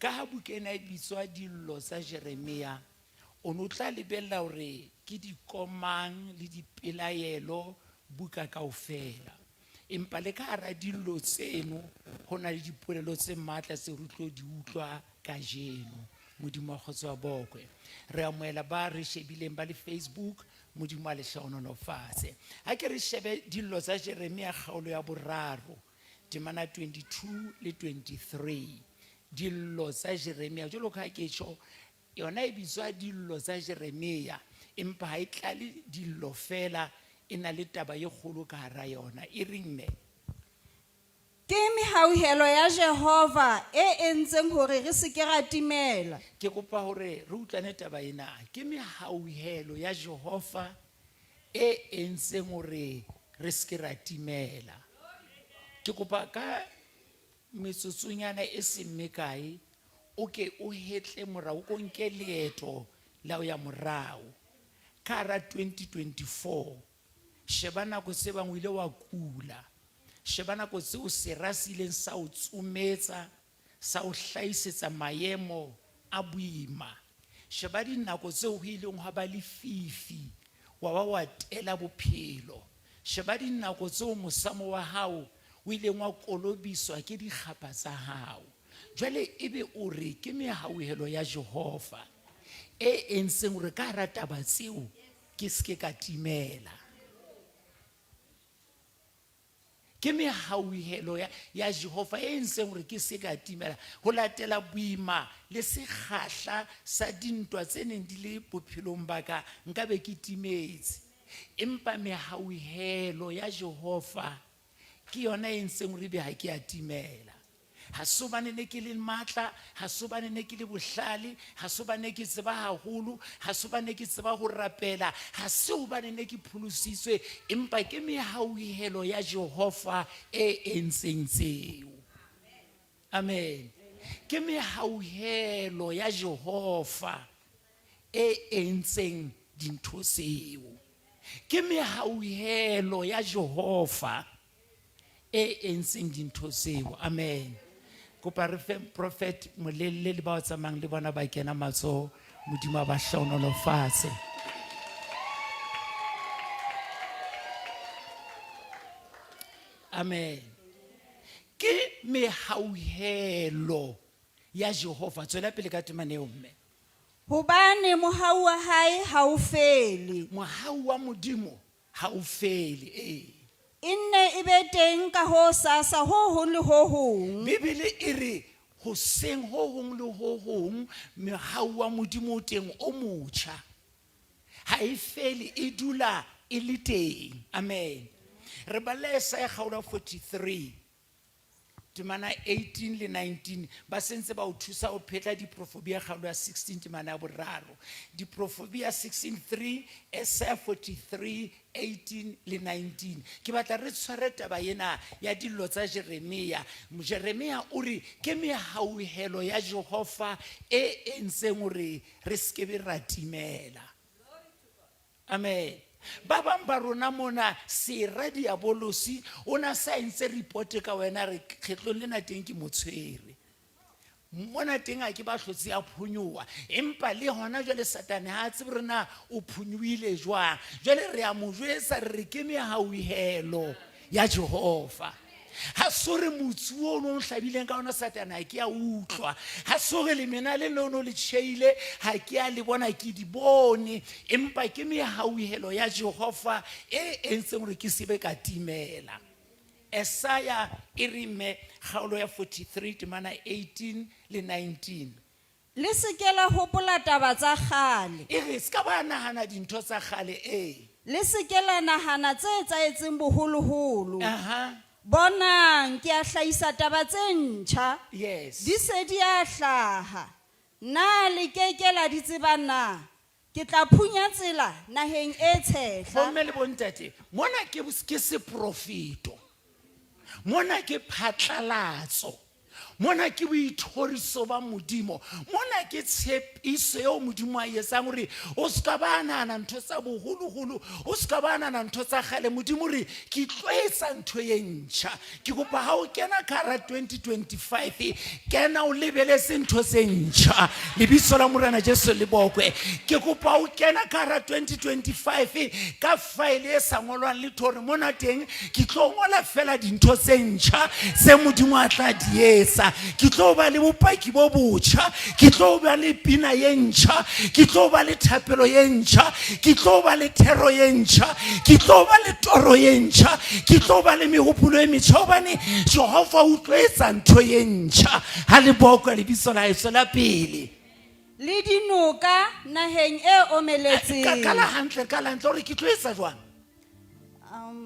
ka ha buka ena e bitswa dillo tsa Jeremia o no tla lebella hore ke dikomang le dipelaelo buka kaofela empa le ka hara dillo tseno ho na le dipolelo tse matla tse re tlo di utlwa ka jeno. Modimo a kgotso wa bokwe. Re amohela ba re shebileng ba le Facebook, Modimo a le hlaonolofatse. Ha ke re shebe dillo tsa Jeremia kgaolo ya boraro temana 22 le 23. Dillo tsa Jeremia jwalo ka ke tjho yona e bitswa dillo tsa Jeremia empa ha e tlale dillo fela e na le taba e kgolo ka hara yona e reng ne Ke mehauhelo ya Jehova e entseng hore re se ke ra timela. ke kopa hore re utlwane taba ena ke mehauhelo ya Jehova e entseng hore re se ke ra timela. Ke kopa ka metsotsonyana e seng mekae o ke o hetle morao ko nke leeto la o ya morao ka hara 2024 sheba nako se bang o ile wa kula sheba nako se o se rasileng sa o tsumetsa sa o hlaisetsa maemo a boima sheba dinako tse o ileng ha ba le fifi wa ba wa tela bophelo sheba dinako tse o mosamo wa hao o ileng wa kolobiswa ke dikgapa tsa hao jwale ebe o re ke mehauhelo ya Jehova e entseng hore ka hara taba tseo ke se ke ka timela. Ke mehauhelo ya Jehova e entseng hore ke se ka timela ho latela boima le sekgahla sa dintwa tse neng di le bophelong ba ka nka be ke timetse empa mehauhelo ya Jehova ke yona e entseng hore be ha ke a timela. Ha so bane ne ke le matla ha so bane ne ke le bohlale ha so bane ke tseba haholo ha so bane ke tseba ho rapela ha se o bane ne ke pholositswe empa ke mehauhelo ya Jehova e entseng tseo. Amen. Ke mehauhelo ya Jehova e entseng dintho tseo. Ke mehauhelo ya Jehova e entseng dintho tseo. Amen. Kopa re fe prophet molelle le ba o tsamang le bona ba kena matso Modimo a ba hlaonolofatse. Amen. Ke mehauhelo ya Jehova tswela pele ka temane eo mme. Hobane mohau wa hae ha o fele. Mohau wa Modimo ha o fele Inne e be teng ka ho sasa ho hong le ho hong. Bibele e re ho seng ho hong le ho hong mohau wa Modimo o teng o motjha ha e fele e dula e le teng. Amen. Re bala Isaiah kgaolo 43 temana 18 le 19 ba sentse ba o thusa o phetla diprofobia kgaolo ya 16 temana ya boraro diprofobia 16:3 Isaiah 43 18 le 19 ke batla re tshware taba ena ya dillo tsa Jeremia. Jeremia o re ke mehauhelo ya Jehova e entseng hore re se ke be ra timela. Amen. Ba bang ba rona mona sera diabolosi ona sa entse report ka wena re kgetlong lena teng ke motshwere mona teng a ke ba hlotse a phunyowa empa le hona jwale satane ha tsebe rena o phunywile jwang jwale re a mo jwetsa re ke mehauhelo ya Jehova. Ha sore motsuo o no hlabileng ka ona satana ha ke a utlwa ha sore le mena le no le tshele ha ke a le bona ke di bone empa ke mehauhelo ya Jehova e entseng hore ke sebe ka timela. Isaiah e re me kgaolo ya 43 temana 18 le 19 Le se ke la hopola taba tsa kgale. e re ska ba nahana dintho tsa kgale Le se ke la nahana tse etsaetseng boholoholo. aha Bonang ke a hlahisa taba tse ntjha. yes Di se di a hlaha. Na le ke la di tseba na? Ke tla phunya tsela naheng e tshehla. bomme le bontate mona ke se profeto mona ke phatlalatso mona ke boithoriso ba modimo, mona ke tshepiso eo modimo a etsang hore o ska ba nahana ntho tsa boholoholo, o ska ba nahana ntho tsa kgale. Modimo re ke tlo etsa ntho e ntjha. Ke kopa ha o kena ka hara 2025 kena o lebeletse ntho tse ntjha. Lebitso la Morena Jesu le bokwe. Ke kopa o kena ka hara 2025 ka file e sa ngolwang letho hore mona teng ke tlo ngola fela dintho tse ntjha tse modimo a tla di etsa. Ke tlo ba le bopaki bo botjha, ke tlo ba le pina e ntjha, ke tlo ba le thapelo e ntjha, ke tlo ba le thero e ntjha, ke tlo ba le toro e ntjha, ke tlo ba le mehopolo e metjha hobane Jehova o tlo etsa ntho e ntjha. Ha le bokwa lebitso la Yesu la pele. Le dinoka naheng e omeletseng. Kala hantle hore ke tlo etsa jwang?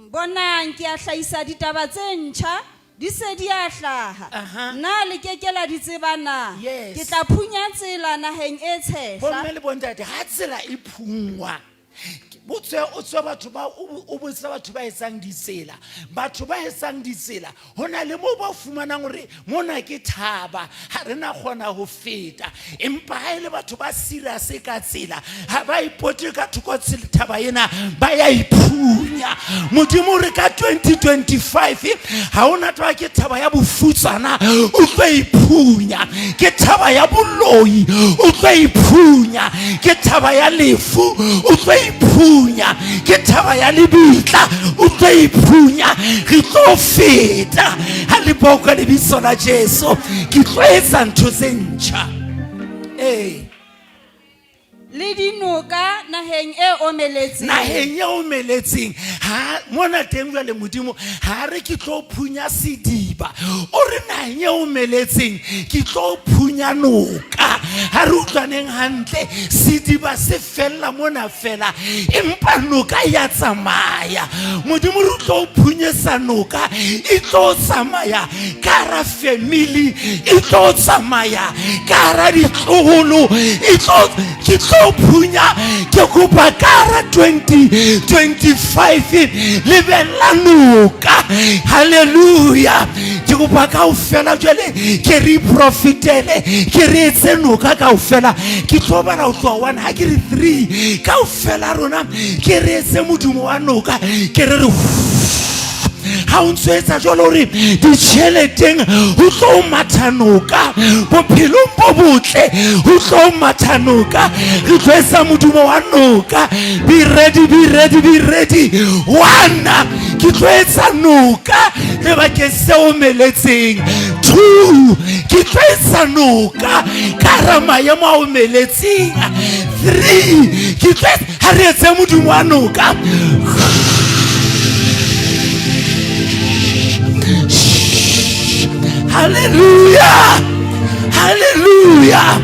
Bonang ke a hlahisa ditaba tse ntjha di se di a hlaha. Na le keke la di tseba na? Yes. Ke tla phunya tsela naheng e tshehla. Bomme le bontate ha tsela e phungwa. O tswe batho ba o botsa batho ba etsang ditsela, batho ba etsang ditsela hona le mo ba fumanang hore mona ke thaba ha rena kgona ho feta, empa ha ile batho ba serious ka tsela ha ba ipote ka thoko tsela thaba ena ba ya iphunya. Modimo re ka 2025 ha ona twa ke thaba ya bofutsana o tlo iphunya, ke thaba ya boloi o tlo iphunya, ke thaba ya lefu o tlo iphunya, ke thaba ya lebitla o tlo iphunya. Re tlo feta ha le bokwa lebitso la Jesu. Ke tlo etsa ntho tse ntjha. Le dinoka naheng e omeletseng. Naheng e omeletseng ha mona teng jwale modimo ha re ke tlo phunya sediba, o re naheng e omeletseng ke tlo phunya noka. Ha re utlwaneng hantle sediba se fella mona fela empa noka ya tsamaya. Modimo re tlo phunyetsa noka e tlo tsamaya ka hara family, e tlo tsamaya ka hara ditloholo, ke tlo phunya. Ke kopa ka hara 2025 lebella noka. Hallelujah. Ke kopa kaofela jwale ke re profitele, ke re etse noka kaofela. Ke tlo bana ho tloha 1 ha ke re 3 kaofela rona ke re etse modumo wa noka. Ke re ha o ntsetsa jwalo hore ditjheleteng ho tlo matha noka, bophelong bo botle ho tlo matha noka. Re tlo etsa modumo wa noka. Be ready, be ready, be ready. 1 ke tlo etsa noka lebakeng se omeletseng. 2 ke tlo etsa noka ka hara maemo a omeletseng. 3 ke tlo ha re etse modumo wa noka. Hallelujah, hallelujah.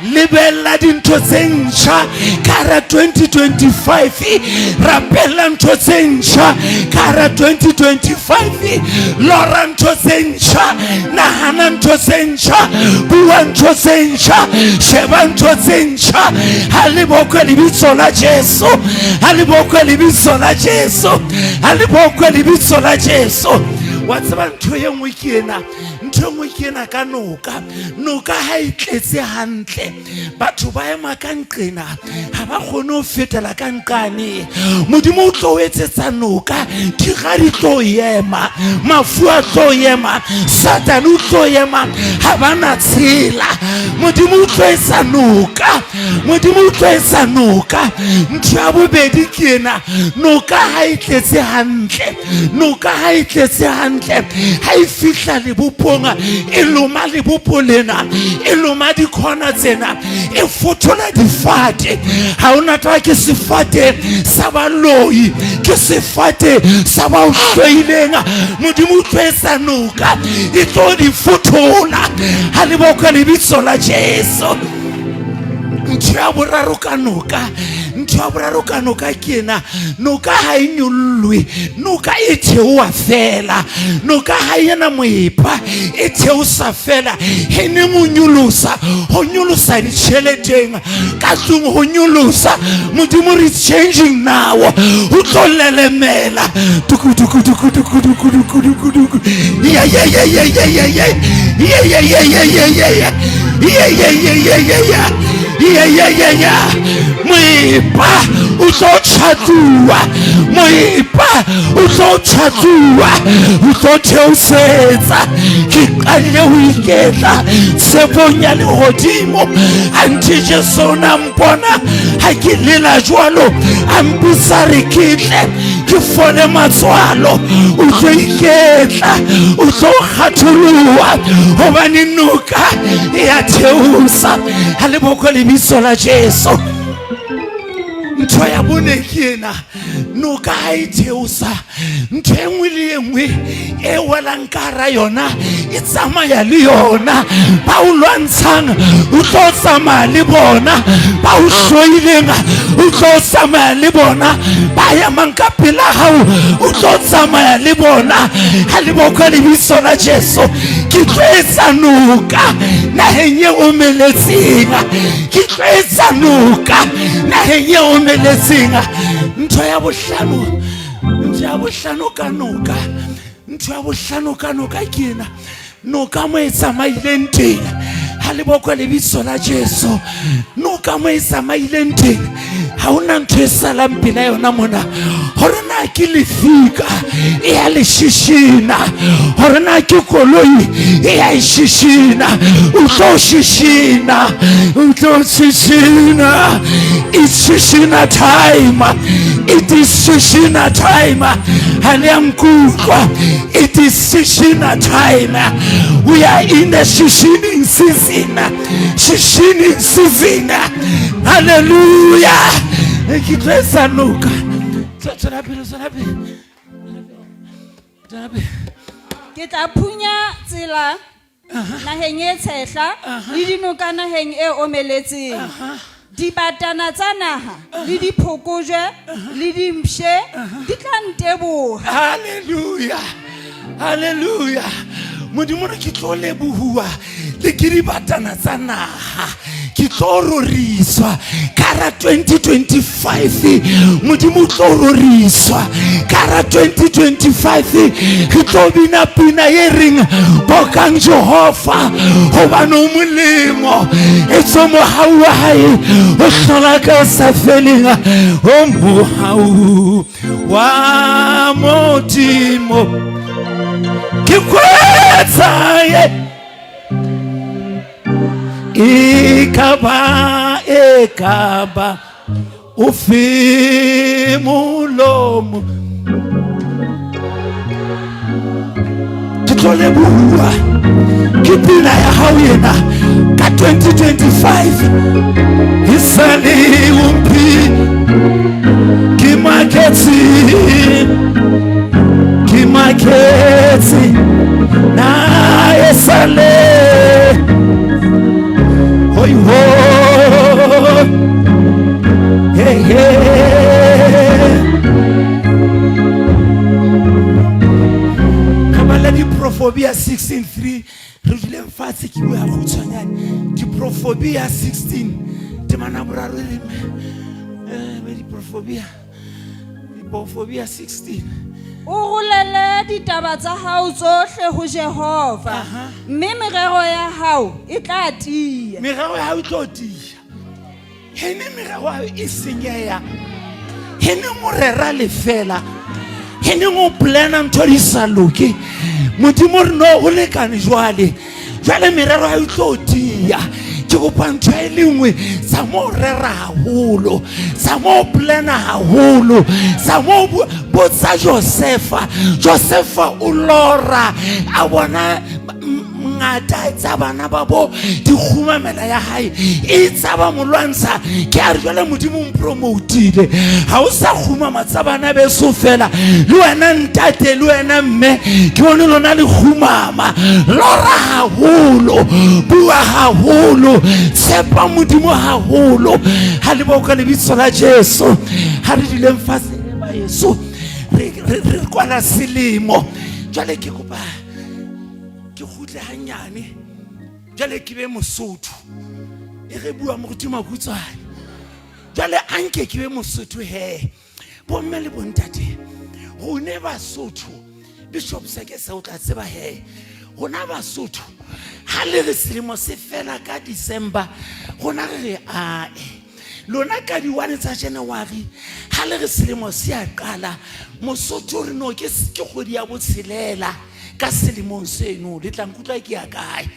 Lebella dintho tse ntjha ka hara 2025. Rapella ntho tse ntjha ka hara 2025. Lora ntho tse ntjha, nahana ntho tse ntjha, bua ntho tse ntjha, sheba ntho tse ntjha. Ha le bokwe lebitso la Jesu, ha le bokwe lebitso la Jesu, ha le bokwe lebitso la Jesu. Wa tseba ntho e nngwe ke ena, ntho nngwe ke ena ka noka. Noka ha e tletse hantle batho ba ema ka nqena ha ba kgone ho fetela ka nqane. Modimo o tlo etsetsa noka, di ga di tlo ema, mafu a tlo ema, Satan o tlo ema, ha bana tsela. Modimo o tlo etsa noka, Modimo o tlo etsa noka. Ntho ya bobedi ke ena, noka ha e tletse hantle, noka ha e tletse hantle ha e fihla leboponga e loma lebopo lena, e loma dikhona tsena, e fotola difate. Ha ona twa ke sefate sa baloi, ke sefate sa ba utlwileng. Modimo o tlo etsa noka e tlo di fotola. Ha le bokwa lebitso la Jesu. ntho ya boraro ka noka ke ena noka ha e nyollwe noka e theoa fela noka ha ena moepa e theosa fela he ne mo nyolosa ho nyolosa ditšheleteng ka tlung ho nyolosa modimo re changing now o tlolelemela tuku moepa o tlo tjhatsuwa moepa o tlo tjhatsuwa o tlo theosetsa ke qale ho iketla tshepong ya lehodimo anti Jesu na mpona ha ke lela jwalo a mpisa re ketle ke fole matswalo o tlo iketla o tlo kgatholoha hobane noka ya theosa ha le boko lebitso la Jesu. Ntho ya bone ke ena noka ha e theosa ntho engwe le engwe e welang ka hara yona e tsamaya le yona ba o lwantshang o tlo tsamaya le bona ba o hloileng o tlo tsamaya le bona ba ya manka pela hao o tlo tsamaya le bona ha le boko lebitso la Jesu ke tlo etsa noka naheng e omeletseng ke tlo etsa noka naheng e omeletseng. Ntho ya bohlano ka noka ke ena noka mo e tsamaileng teng ha le boko lebitso la Jesu noka mo e tsamaileng teng ha ona ntho e salang pela yona mona hore na ke lefika e ya le shishina hore na ke koloi e ya e shishina o tlo shishina it's shishina time it is shishina time haliamkukwa it is shishina time we are in the shishining season hallelujah kitwesa nuka ke tla phunya tsela naheng e tshehla le dinoka naheng e omeletseng dibatana tsa naha le diphokojwe le dimpshe di tla nteboha. Hallelujah modimo re ke tlo lebohua le ke dibatana tsa naha ke tlo roriswa kara 2025 modimo tlo roriswa kara 2025 ke tlo bina pina ye reng bokang Jehova hobane o molemo e tso mohau wa hae o hlola ka sa feleng o mohau wa modimo ke kwetsa ekaba ufi mulomo ke tlo lebohua ke pina ya hao yena ka 2025 isale umpi ke maketsi na esale hoi ho hey kabala di Proverbia 16:3 re dile mfatshe ke bua go tshwanyane di Proverbia 16 te mana boraro le di Proverbia 16 o golele ditaba tsa hao tsohle ho Jehova mme merero ya hao e tla tia. Merero ya hao e tlo tia hene merero ya e senyeya hene morera le fela hene mo plana ntho di sa loke modimo re no go lekane jwale merero ya e tlo tia ke go pantshwa e lengwe sa mo rera haholo sa mo plana haholo sa mo botsa Josefa o lora a bona ngata tsa bana ba bo di khumamela ya hae e tsaba molwantsha ke a re jwale modimo mpromotile ha o sa khumama tsa bana be so fela le wena ntate le wena mme ke bone lona le khumama lora haholo bua haholo tshepa modimo haholo ha le boka le bitso la Jesu ha re dileng fatshe ba Yesu re kwala selemo jwale ke kopa ke khutle hanyane jwale ke be Mosotho e re bua mo godimo kutswane jwale anke ke be Mosotho he bo mme le bontate go ne Basotho Bishop Seke se o tla tseba he gona Basotho ha le re selemo se fela ka December gona re lona ka di 1 tsa January ha le re selemo se a qala Mosotho re no ke kgwedi ya botshelela ka selemong seno le tla nkutla ke ya kae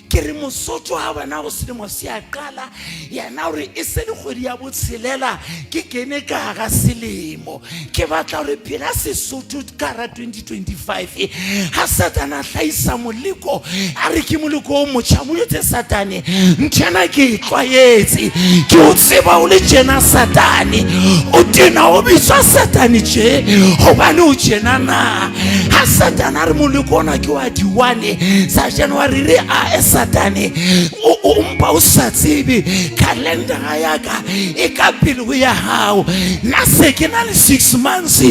ke re Mosotho ha bana go selemo se a qala yana re e se le kgwedi ya botshelela ke kene ka ga selemo ke batla re phela Sesotho ka ra 2025 ha Satana hlaisa moleko a re ke moleko o motjha mo yotse Satane ntjana ke tlwaetse ke o tseba o le jena Satane o tena o bitsa Satane je hobane o jena na ha Satana re moleko ona ke wa di1 sa January re a Satane o mpa o sa tsebe calendar ya ka e ka pele ho ya hao na se ke na le 6 months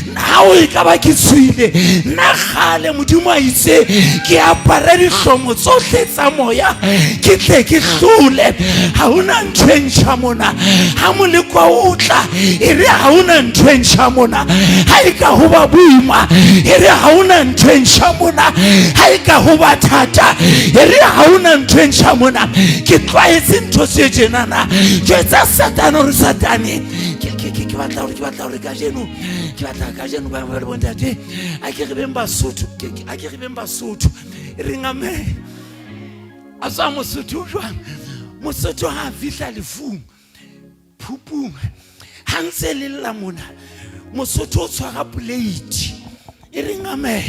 na o ka ba ke tswile na khale modimo a itse ke apara di hlomo tsohle tsa moya ke tle ke hlole ha una ntwentsha mona ha molekwa o tla e re ha una ntwentsha mona ha e ka ho ba buima e re ha una ntwentsha mona ha e ka ho ba thata e re ha una ntwentsha mona ke tlwaetse ntho se jenana jetsa Satana re Satane ke batla hore ka jeno ba re bontate a ke re beng Basotho re ngame a sa Mosotho jwang Mosotho ha fihla lefung phupung ha ntse le lla mona Mosotho o tshwara plate e re ngame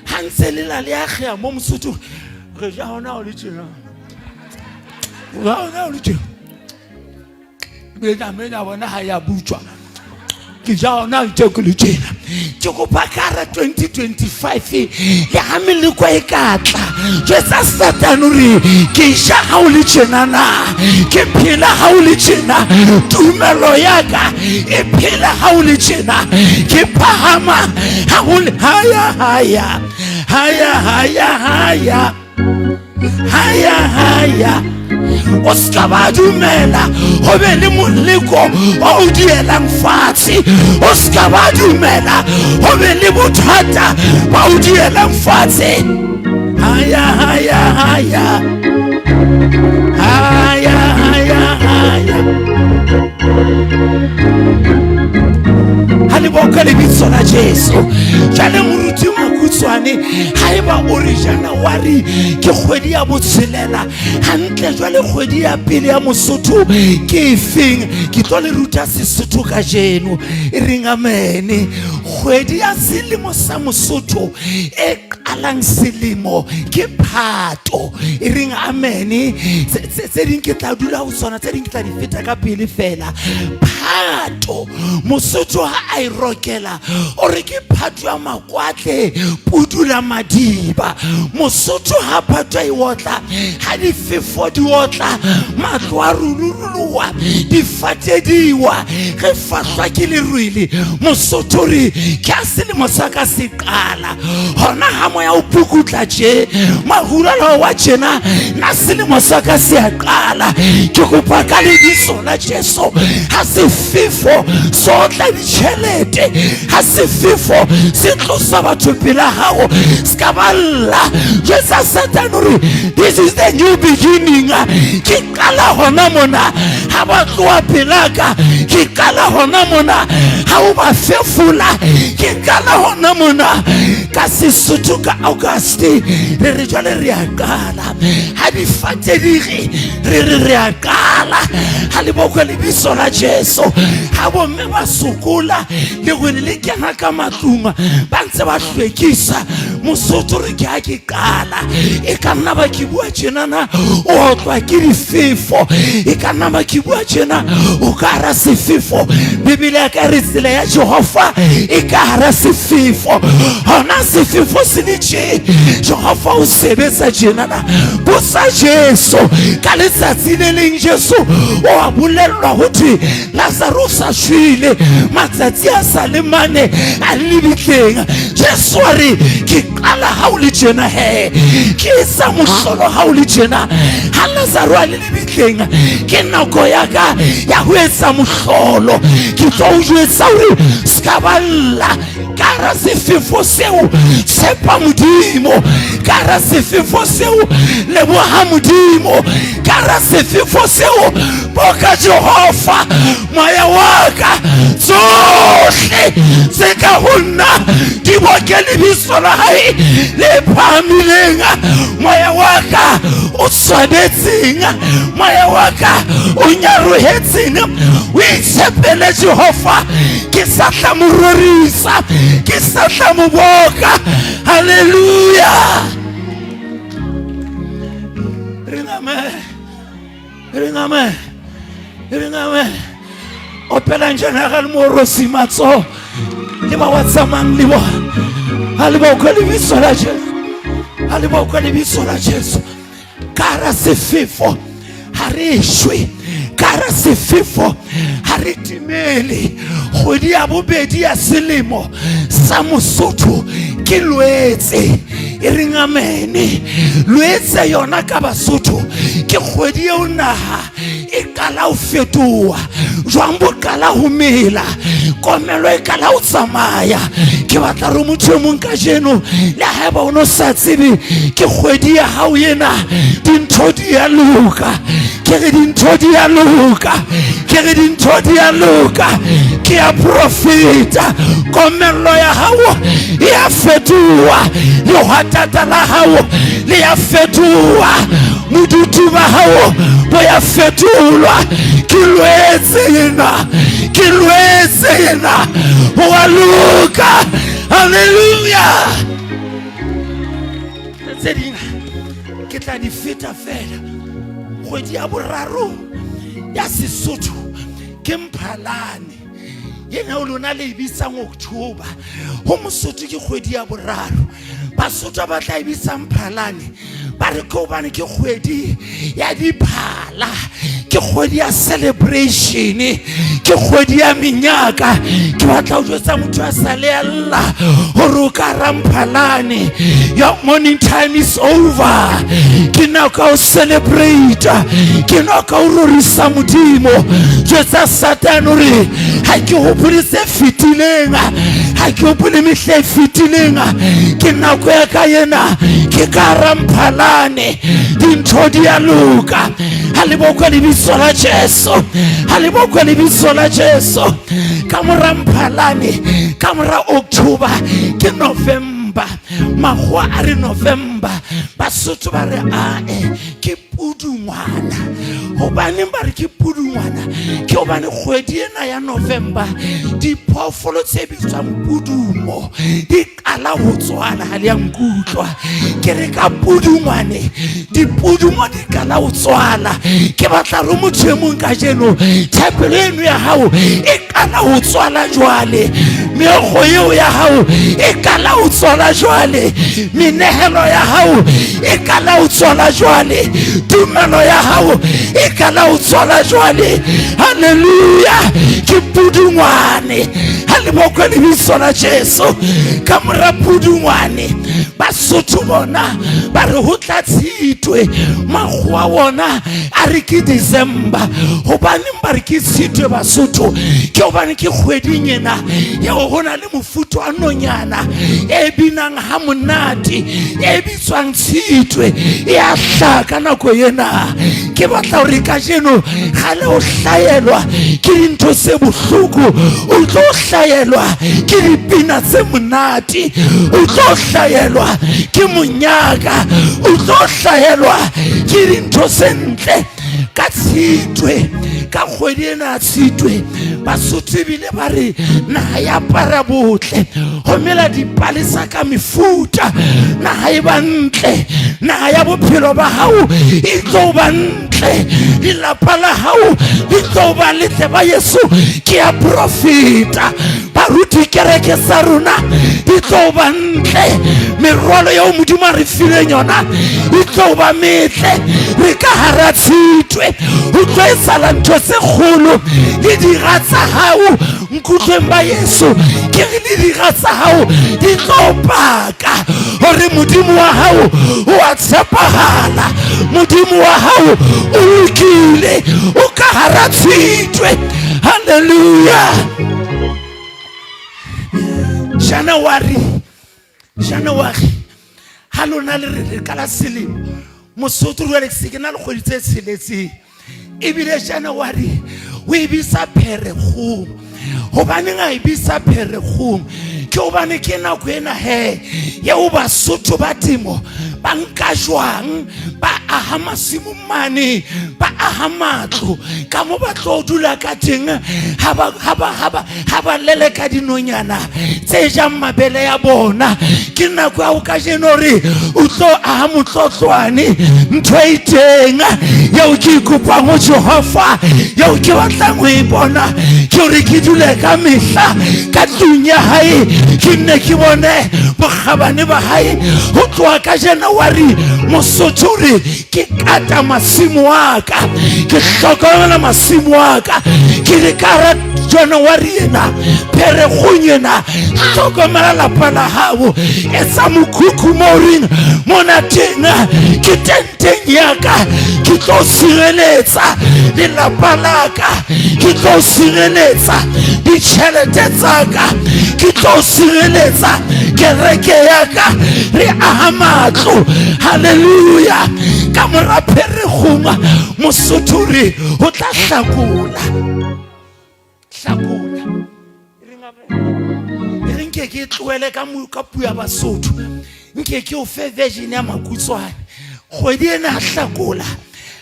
ha ntse le la le a khea mo Mosotho re ja hona o le tjena wa o le tjena mena bona ha ya butswa ke ja hona ntse ke le tjena ke go pakara 2025 ya hamile kwa e katla jetsa Satana re ke sha ha o le tjena na ke phela ha o le tjena tumelo ya ka e phela ha o le tjena ke phahama ha o le haya o ska ba dumela ho be le moleko o dielang fatshe o ska ba dumela ho be le bothata ba o dielang fatshe haya hale boka le bitso la Jesu jale moruti makutswane haeba ori January ke kgwedi ya botshelela hantle jwale kgwedi ya pele ya Mosotho ke efeng ke tlo le ruta Sesotho ka jeno e ring amen kgwedi ya selemo sa Mosotho e qalang selemo ke Phato e ring amen tse ding ke tla dula ho tsona tse ding ke tla di feta ka pele fela Phato Mosotho ha a irokela ore ke Phato ya makwatle pudula madiba Mosotho ha Phato e wotla ha di fefo di wotla matlo a rululwa di fatediwa ge fahlwa ke le rwele Mosotho re ke a selemo sa ka se qala hona ha moya o pukutla je mahula lo wa tjena na selemo sa ka se a qala ke kopa ka le bitso la Jesu ha se fefo so tla di tjhelete ha se fefo se tlosa batho pela hao ska balla jetsa Satana re this is the new beginning ke qala hona mona ha ba tloa pelaka ke qala hona mona ha o ba fefula ke qala hona mona ka Sesotho ka August re re jwale re a qala ha difate di re a qala ha le boko le biso la Jesu ha bo mme ba sokola le go le kena ka matlung ba ntse ba hlwekisa Mosotho re ke a ke qala e ka nna ba ke bua tjenana o tlwa ke difefo e ka nna ba ke bua tjena o ka ra sefefo Bibele ya ka re tsela ya Jehova e ka ra sefefo hona sefefo se di tje Jehova o sebetsa tjenana bosa Jesu ka letsatsi le leng Jesu o a bolellwa hothwe Lazarus a shwele matsatsi a sa le mane a le bitleng Jesu a re ke qala ha o le tjena he ke sa mohlolo ha o le tjena ha Lazarus a le bitleng ke nako ya ka ya ho etsa mohlolo ke tlo o jwetsa hore ska balla ka ra sefefo seo tshepa Modimo ka ra sefefo seo leboha Modimo ka ra sefefo seo boka Jehova moya wa ka tsohle tse ka ho nna di boke lebiso la hae le phamileng moya wa ka o tshwanetseng moya wa ka o nyarohetseng o itshepele Jehova ke sa tla mo rorisa ke sa tla mo boka haleluya ringame opela njana ga le mo rosimatso le ba wa tsamang le bo ha le ba go le biso la Jesu ha le ba go le biso la Jesu ka ra sefefo ha re shwe ka ra sefefo ha re timele kgwedi ya bobedi ya selemo sa Mosotho ke Loetse e reng amene Loetse yona ka Basotho ke kgwedi eo naha e kala o fetoha jwang bo kala ho mela komelo e kala o tsamaya ke batla re motho mong ka jeno le haeba o no sa tsebe ke kgwedi ya hao yena dintho di a loka ke re dintho di a loka ke re dintho di a loka ke a profeta komelo ya hao e a fetoha le hatata la hao le a fetoha modutu ba hao bo ya fetolwa ke Loetse yena o a loka haleluya tsedina ke tla di feta fela kgwedi ya boraro ya Sesotho ke Mphalane yena o lona le ibitsang October ho Mosotho ke kgwedi ya boraro Basotho ba tla ibitsa Mphalane ba re ko bane ke kgwedi ya diphala ke kgwedi ya celebration ke kgwedi ya menyaka ke batla ho jwetsa motho a sa le alla hore o ka ra Mphalane your morning time is over ke nako o celebrate ke nako o rorisa Modimo jwetsa Satan hore ha ke hopole se fitileng ha ke hopole mehle fitileng ke nako ya ka yena ke ka ra Mphalane dintho di a loka ha le boko le biso la Jesu ha le boko le biso la Jesu ka mora Mphalane ka mora October ke November mahwa a re November Basotho ba re ke Pudungwana hobane ba re ke Pudungwana ke hobane kgwedi ena ya November diphoofolo tse bitswang Pudumo di kala ho tswala ha le ya nkutlwa ke re ka Pudungwane dipudumo di kala ho tswala ke batla re motho mong ka jeno thapelo eno ya hao e kala ho tswala jwale meokgo eo ya hao e kala ho tswala jwale menehelo ya hao e kala ho tswala jwale tumelo ya hao e kala ho tswala jwale haleluya ke Pudungwane ha le boko le biso la Jesu ka mora Pudungwane Basotho bona ba re ho tla Tshitwe magwa wona a re ke December hobane ba re ke Tshitwe Basotho ke hobane ke kgwedi nyena ya ho go na le mofuta wa nonyana e binang ha monate e bitswang Tshitwe e a hlaka nako ena. Ke batla hore ka jeno ga le o hlaelwa ke dintho se bohloko, o tlo hlaelwa ke dipina tse monate, o tlo hlaelwa ke monyaka, o tlo hlaelwa ke dintho sentle ka Tshitwe. Ka kgwedi ena ya Tshitwe Basotho bile ba re naha ya apara botle, ho mela dipalesa ka mefuta, naha e ba ntle, naha ya bophelo ba hao e tlo ba ntle, lelapa la hao le tlo ba letle ba Yesu ke a profeta. Baruti kereke sa rona e tlo ba ntle, merwalo ya Modimo a re fileng yona e tlo ba metle. Re ka hara Tshitwe o tlo etsahala ntho tse kgolo le dira tsa hao nkutlweng ba Yesu. Ke re le dira tsa hao di tlo paka hore Modimo wa hao o a tshepahala, Modimo wa hao o lokile, o ka hara Tshitwe. Hallelujah. January ha lona le ka la selemo Mosotho re le se ke na le kgwedi tse tsheletseng, ebile January o e bisa Pherekgong. Hobaneng a e bisa Pherekgong? Ke hobane ke nako ena he yeo Basotho ba temo ba nka jwang ba aha masimo mane, ba aha matlo ka mo ba tlo dula ka teng, ha ba lele ka dinonyana tse jang mabele ya bona. Ke nako ya o ka jeno re o tlo aha motlotlwane ntho e teng yeo ke ikopang ho Jehova, yeo ke batlang ho e bona ke hore ke dule ka mehla ka tlung ya hae, ke nne ke bone bokgabane ba hae. Ho tloha ka January Mosotho re ke kata masimo wa ka, ke hlokomela masimo wa ka, ke re ka hara January ena Pherekgong ena hlokomela lapa la hao, etsa mokhukhu mo reng mona teng ke tenteng ya ka, ke tlo sireletsa lelapa la ka, ke tlo sireletsa ditjhelete tsa ka, ke tlo sireletsa kereke ya ka, re aha matlo. Hallelujah. Ka mora Pherekgong Mosotho re o tla hlakula re nke ke tloele ka puo ya Basotho, nke ke o fe version ya Makutswane. Kgwedi ena a hlakola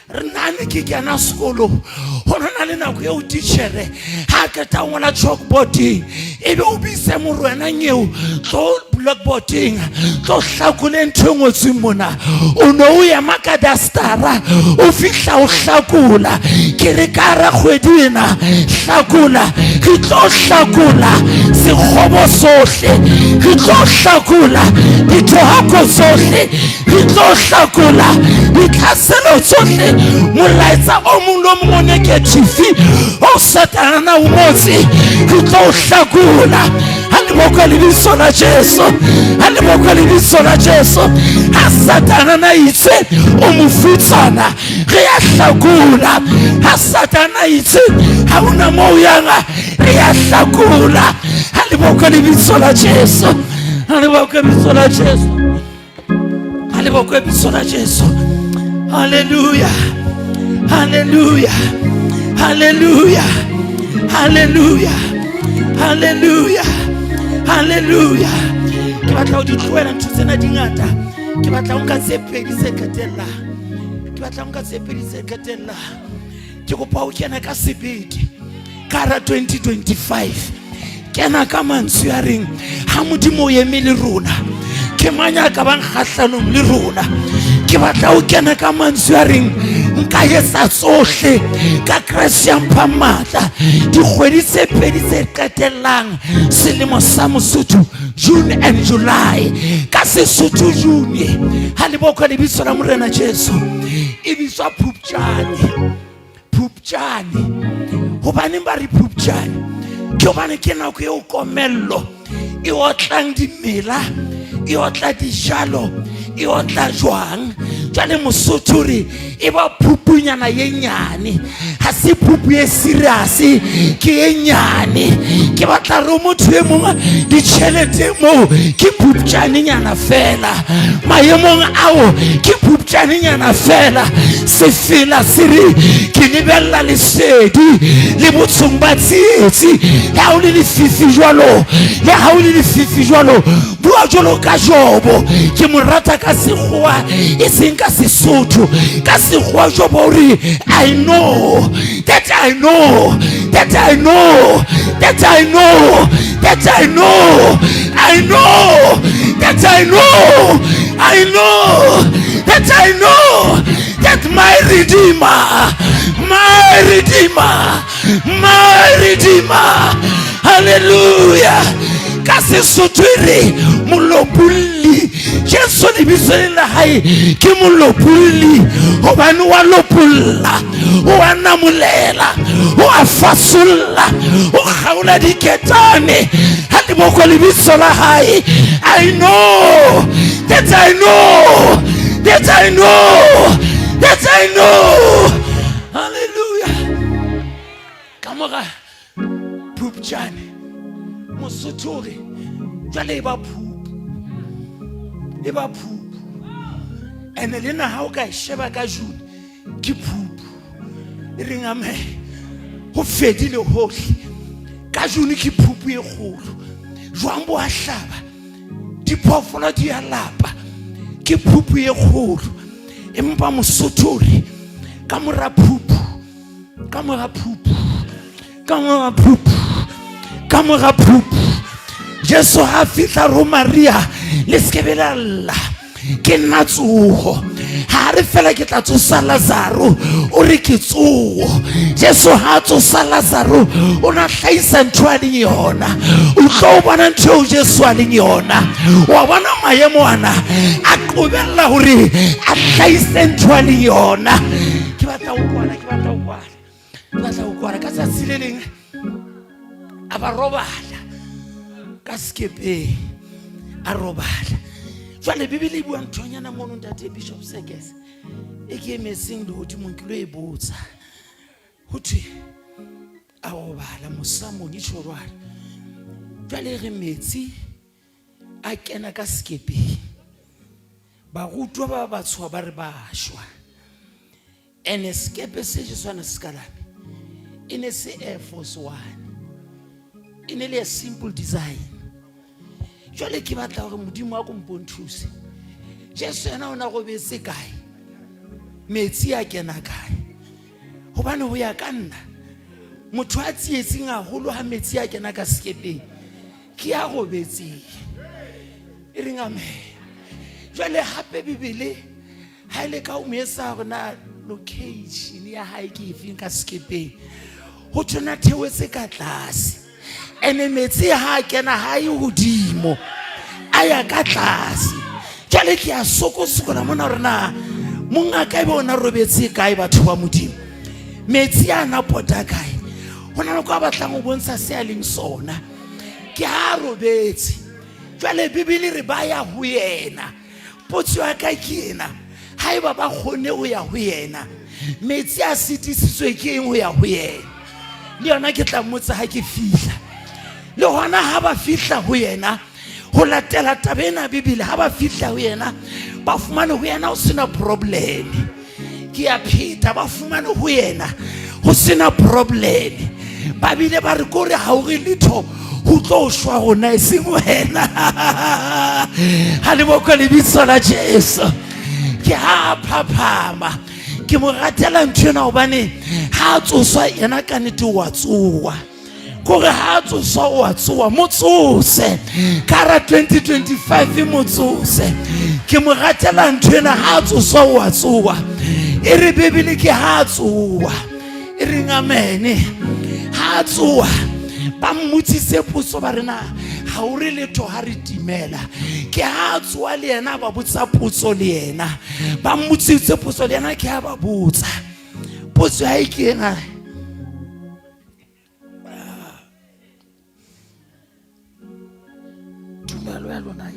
re nane ke kena sekolo, ho na le nako eo teacher ha ka ta ngola chalkboarding ebe o bise morwena nyeo tlo blackboarding tlo hlakole ntho ngotsweng mona, o no o ya makadastara o fihla o hlakula. Ke re ka ra kgwedi ena hlakula, ke tlo hlakula sekgobo sohle, ke tlo hlakula dithohako sohle, ke tlo hlakula ditlhaselo tsohle, molaetsa o mong le o mong o negative o Satana na o motse, ke tlo hlakula. Haleboko lebitso la Jesu, haleboko lebitso la Jesu. Ha Satana na itse o mofutsana re a hlakula, ha Satana itse ha una mo yanga re a hlakula. Haleboko lebitso la Jesu, haleboko lebitso la Jesu, haleboko lebitso la Jesu. Hallelujah, hallelujah, hallelujah, hallelujah, hallelujah, hallelujah. Ke batla ho di tloela ntho tsena di ngata, ke batla ho nka tse pedi tse qetellang, ke batla ho nka tse pedi tse qetellang. Ke kopa ho kena ka sebete ka hara 2025, kena ka mantswe a reng ha Modimo o eme le rona, ke manya ka bang kgahlanong le rona. Ke batla ho kena ka mantswe a reng nka etsa tsohle ka Kriste ya mpha matla. Dikgwedi tse pedi tse qetellang selemo sa Mosotho, June and July, ka Sesotho June. Haleboko lebitso la Morena Jesu e bitswa Phupjane. Phupjane, hobaneng ba re Phupjane? Ke hobane ke nako eo komello e otlang dimela, e otla dijalo, e otla jwang. jwale Mosotho re e ba phupunyana ye nyane ha se phupu ye serious ke ye nyane ke batla re motho e mong ditšhelete mo ke phupjane nyana fela maemong ao ke phupjane nyana fela se fela siri ke lebella lesedi le botsong ba tsietsi ha o le lefifi jwalo le ha o le lefifi jwalo bua jwalo ka Jobo ke mo rata ka sekgowa e seng ka Sesotho ka sekgowa Jobo re I know that I know that I know that I know that I know I know that I know I know that I know that my Redeemer hallelujah ka Sesotho re molopulli Jesu le bitso la hae ke molopulli hobane wa lopulla o a namulela o a fasolla o kgaola diketane ha le boko le bitso la hae I know that I know that I know that I know hallelujah kamora phupjane Mosotho re jwale ba phupu ene le na ha o ka sheba ka June ke phupu e reng ame ho fedile hohle ka June ke phupu e kgolo jwang bo a hlaba diphoofolo di a lapa ke phupu e kgolo empa Mosotho re ka mora phupu Jesu ha fihla ro Maria le skebela lla ke nna tsoho ha re fela ke tla tsosa Lazaro o re ke tsoho Jesu ha tsosa Lazaro o na hlaisa ntho a le yona o tlo bona ntho Jesu a le yona wa bona maemo ana a qobella hore a hlaise ntho a le yona ke batla o kwala ka tsatsi le leng a ba robala ka skepe a robala jwale Bibele e bua nthonyana mono ntate Bishop Sekes e ke emetseng le hodimo ke lo e botsa ho thwe a robala mosamong e tshwarwana jwale re metsi a kena ka skepe ba rutwa ba batswa ba re ba shwa ene skepe se jiswana skalabe ine se Air Force One ine le a simple design jwale ke batla hore modimo wa go mponthuse Jesu yena ona go betse kae metsi a kena kae hobane ho ya ka nna motho a tsietseng haholo ha metsi a kena ka skepeng ke a go betse e reng amen jwale hape Bibele ha ile ka o mesa rona location ya hae ke efeng ka skepeng ho tsona theotse ka tlase ene metsi ha kena ha e hodimo aya ka tlase jwale ke a sokosokola mona rona monga ka be ona robetse kae batho ba modimo metsi ana pota kae hona le kwa batlang go bontsha se a leng sona ke ha robetse jwale Bibele re ba ya ho yena potso ya ka ke ena ha eba ba khone o ya ho yena metsi a sitisitswe ke eng ho ya ho yena le yona ke tla mmotsa ha ke fihla le hona ha ba fihla ho yena ho latela tabena Bibele ha ba fihla ho yena ba fumane ho yena o sena problem ke a pheta ba fumane ho yena ho sena problem ba bile ba re gore ha o re letho ho tlo shwa gona e seng wena ha le boko le bitso la Jesu ke ha phaphama ke mo ratela ntshena hobane ha tsoswa yena ka nete wa tsowa gore ha tsoswa wa tsowa motsose kara 2025 motsose ke mo ratela ntshena ha tsoswa wa tsowa e re Bibele ke ha tsowa e re amen ha tsowa ba mmutsise potso ba rena ha o re letho ha re timela ke ha tsowa le yena ba botsa potso le yena ba mmutsise potso le yena ke ha ba botsa potso ha e ke ena tumelo ya lona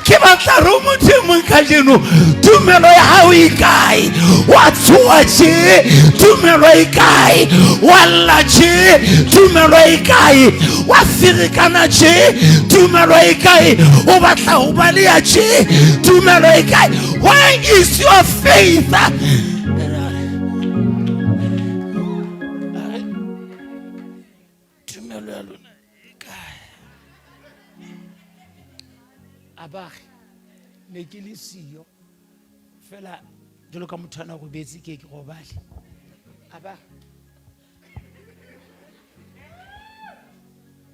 ke batla re motho e mong ka jeno tumelo ya hao e kae wa tsoa tje tumelo e kae wa lla tje tumelo e kae wa firikana tje tumelo e kae o batla ho balea tje tumelo e kae where is your faith tumelo ya lona e kae abagi ne ke le siyo fela jalo ka motho ana go betse ke go bale aba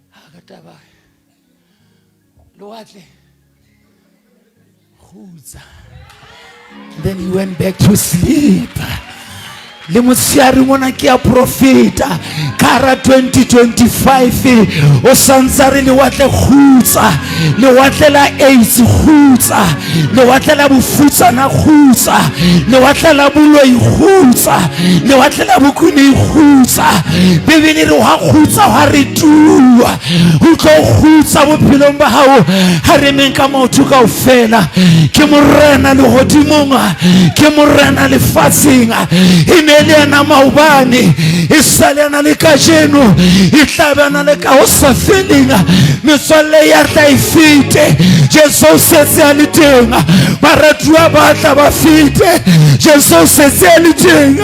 ha ka taba lo watle khutsa then he went back to sleep le motsiari mona ke a profeta kara 2025 o santsare le watle khutsa le watlela AIDS khutsa le watlela bofutsana khutsa le watlela boloi khutsa le watlela bokuni khutsa bebele re wa khutsa wa re tua o tlo khutsa bophelong ba hao ha re menka motho ka ofela ke morena le hodimonga ke morena le fatsinga Eliana maubani isalana le kajeno itlabana le ka o sa felinga metswalle ya tla ifite Jesu setse a le teng baratua ba tla ba fite Jesu setse a le teng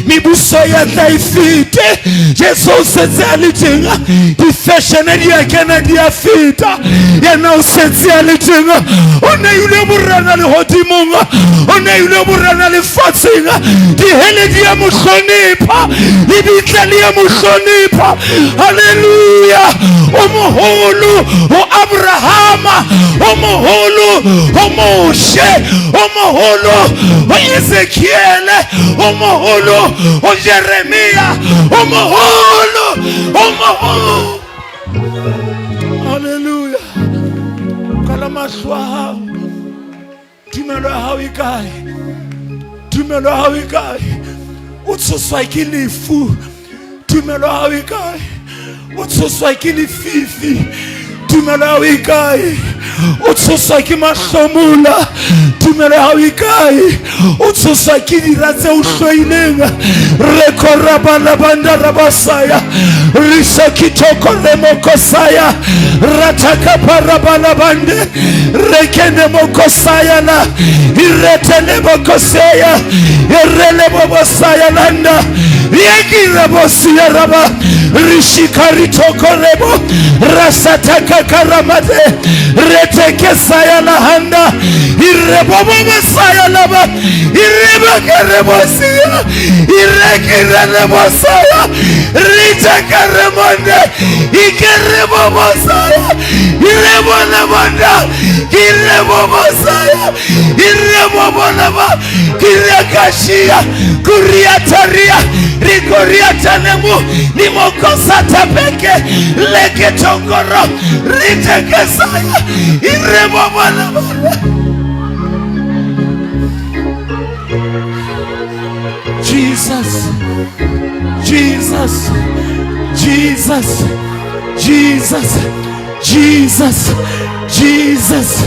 mebuso ya tla ifite Jesu setse a le teng di fashion di ya kena di ya fita ya na o setse a le teng o ne ile borana le hodimonga o ne ile borana le fatsinga di hele di ya muhlonipha libitla ya muhlonipha haleluya umuhulu uAbrahama umuhulu uMoshe umuhulu uEzekiel umuhulu uJeremia umuhulu haleluya kalama shwa tumelo hao ikae tumelo hao ikae utsoswa ke lefu tumelo hao ikae utsoswa ke lefifi tumelo hao ikae utsoswa ke mahlomola tumelo hao ikae utsoswa ke diratse o hloileng re korabala banda rabasaya risakitoko lemokosaya rataka parabala bande rekene mokosaya la iretele mokosaya irele mokosaya landa yekire bosia raba rishikari tokorebo rasataka karamate reteke saya la handa irebo mosaya laba ireba kerebosia irekire lebosaya ritaka remonde ikerebo mosaya irebo lebonda irebo mosaya irebo bonaba kirekashia kuriataria rikoriatanemu nimokosa tapeke leke tongoro riteke saya irebo bonaba Jesus Jesus Jesus Jesus Jesus Jesus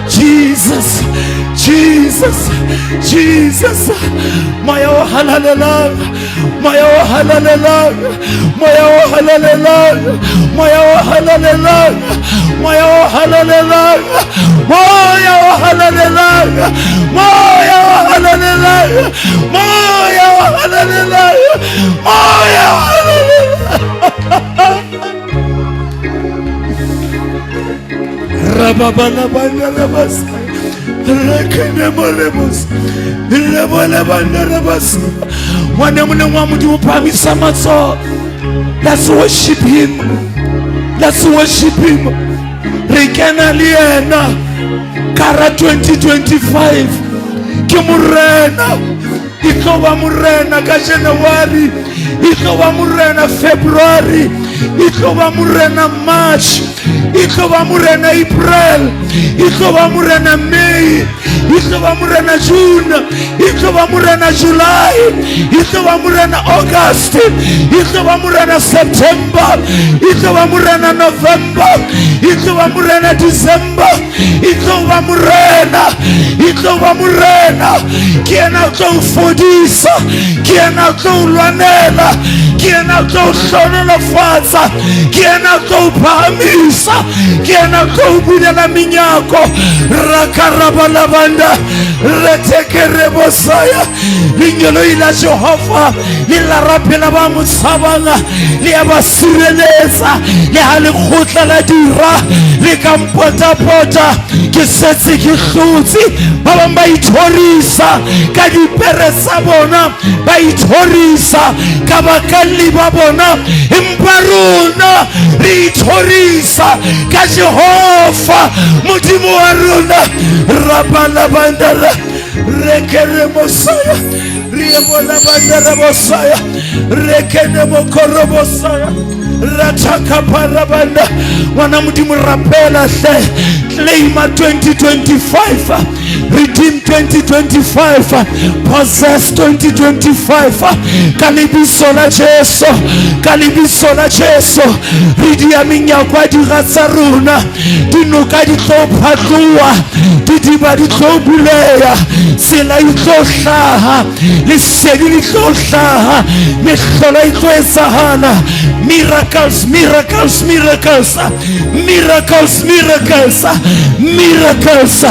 Jesus Jesus Jesus Maya wa halalela Maya wa halalela Maya wa halalela Maya wa halalela Maya wa halalela Maya wa halalela Maya wa halalela Maya wa halalela Maya wa halalela Rababala banda rabas Rekene molebos Lebole banda rabas Wanemune wamudu upamisa matso. Let's worship him. Let's worship him. Rekena liena Kara 2025 Kimurena Ikawa murena ka January Ikawa murena February e tlo ba morena March, e tlo ba morena April, e tlo ba morena May, e tlo ba morena June, e tlo ba morena July, e tlo ba morena August, e tlo ba morena September, e tlo ba morena November, e tlo ba morena December, e tlo ba morena, e tlo ba morena. Ke ena o tlo fodisa, ke ena o tlo lwanela, ke ena o tlo hlonolofatsa, ke ena o tlo phahamisa, ke ena o tlo bulela menyako. Rakarabalabanda retekerebosaya lenyelo ila Jehova le la rapela ba mo tshabanga le ya ba sireletsa le ha le khotla la dira le ka mpota ke setse ke hlotse ba bang ba ithorisa ka dipere tsa bona ba ithorisa ka bakalli ba bona empa rona re ithorisa ka Jehova modimo wa rona. Rabala bandara rekere mosaya riebola bandara mosaya rekene mokoro mosaya rataka parabanda wana modimo rapela claim 2025 redeem 2025 possess 2025 kalibiso la Jesu kalibiso la Jesu ridi ya minyakwa di ratsaruna dinuka di tlo phatluwa didiba di tlo buleya sela di tlo hlaha lesedi di tlo hlaha mehlola di tlo etsahala. Miracles, miracles, miracles, miracles, miracles, miracles.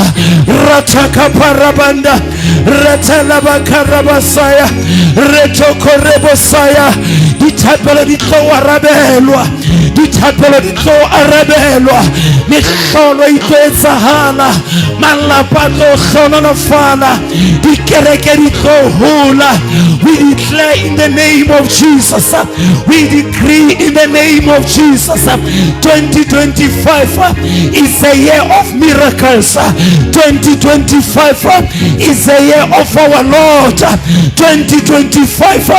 Rataka parabanda, ratalaba karabasaya, retokorebosaya. Ditapelo di tlo arabelwa, ditapelo di tlo arabelwa. Mehlola di tlo etsahala, malapa tlo hlonolofala, dikereke di tlo hula. We declare in the name of Jesus, we decree in the name of Jesus, 2025 is a year of miracles. 2025 is a year of our Lord. 2025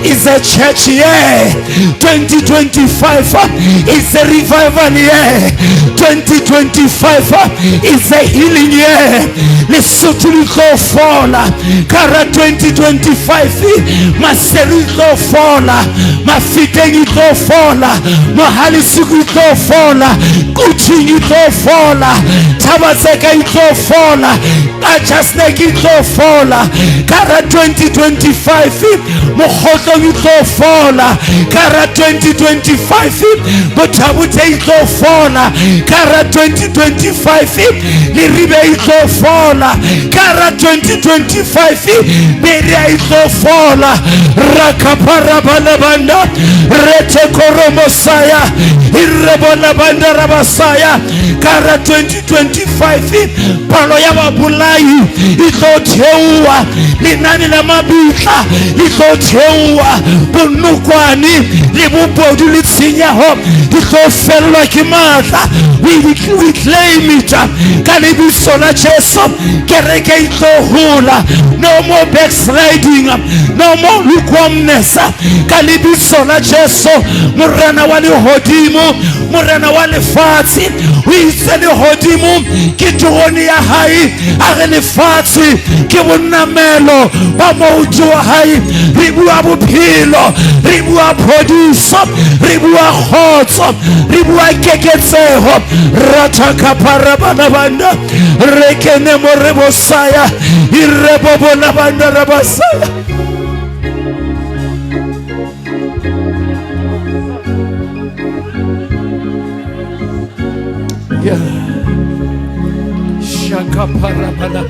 is a church year. 2025 is a revival year. 2025 is a healing year. Lesotho li tlo fola kara 2025 maseri tlo fola mafiteng tlo fola mohalisiku tlo fola kuchingi tlo fola tabatseka tlo fola ajasneki tlo fola kara 2025 mokhotlo tlo fola kara 2025 bothabute tlo fola kara 2025 liribe tlo fola kara 2025 bere tlo fola rakapara balabanda rete koromosaya irrebola banda rabasaya kara 2025 palo ya babulai itlo theua linani la mabitla itlo theua bonukwani le bobodu le tshenyaho itlo fellwa ke matla. We claim it ka lebiso la Jesu kereke itlo hula. No more backsliding, no more lukewarmness ka lebiso la Jesu. Morena wa lehodimo, morena wa lefatshe o itse lehodimo ke toni ya hae a re lefatshe ke bonnamelo ba motho wa hae. Re bua bophelo, re bua phodiso, re bua khotso, re bua keketseho. Rataka parabana banda rekene morebosaya irrebobola banda rabasaya. Shaka parabana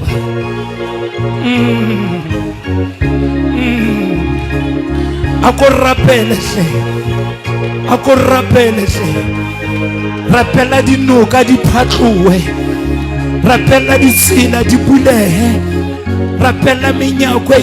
akorapele rapela dinoka di phatlowe, rapela ditsela di bulehe, rapela menyako